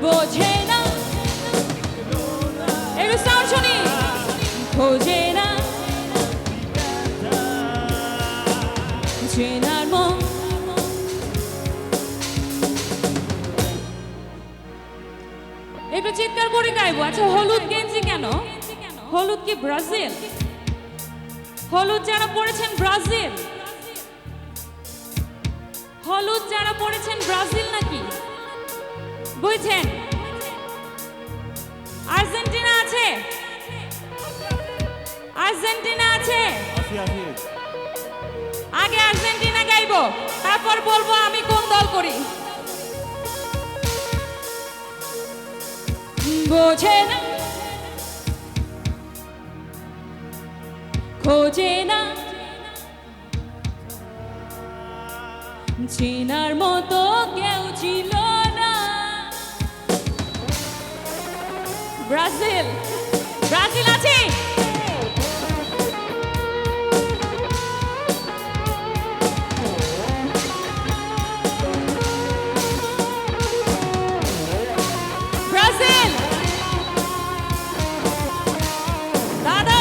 বোঝে না একটু সাউন্ড শুনি খোঁজে না চেনার মন একটু চিৎকার করে গাইবো আচ্ছা হলুদ গেঞ্জি কেন হলুদ কি ব্রাজিল হলুদ যারা পড়েছেন ব্রাজিল হলুদ যারা পড়েছেন ব্রাজিল নাকি বুঝছেন আর্জেন্টিনা আছে আর্জেন্টিনা আছে আগে আর্জেন্টিনা গাইবো তারপর বলবো আমি কোন দল করি বোঝে না খোঁজে না চেনার মতো কেউ ছিল না ব্রাজিল ব্রাজিল আছে ব্রাজিল দাদা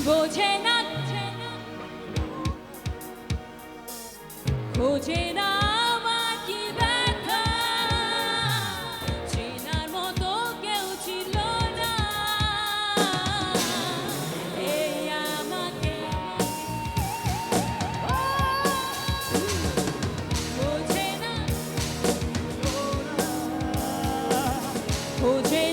বোঝে না খোঁজে না আমার কি ব্যথা চেনার মতো কেউ ছিল না এই আমাকে বোঝে না খোঁজে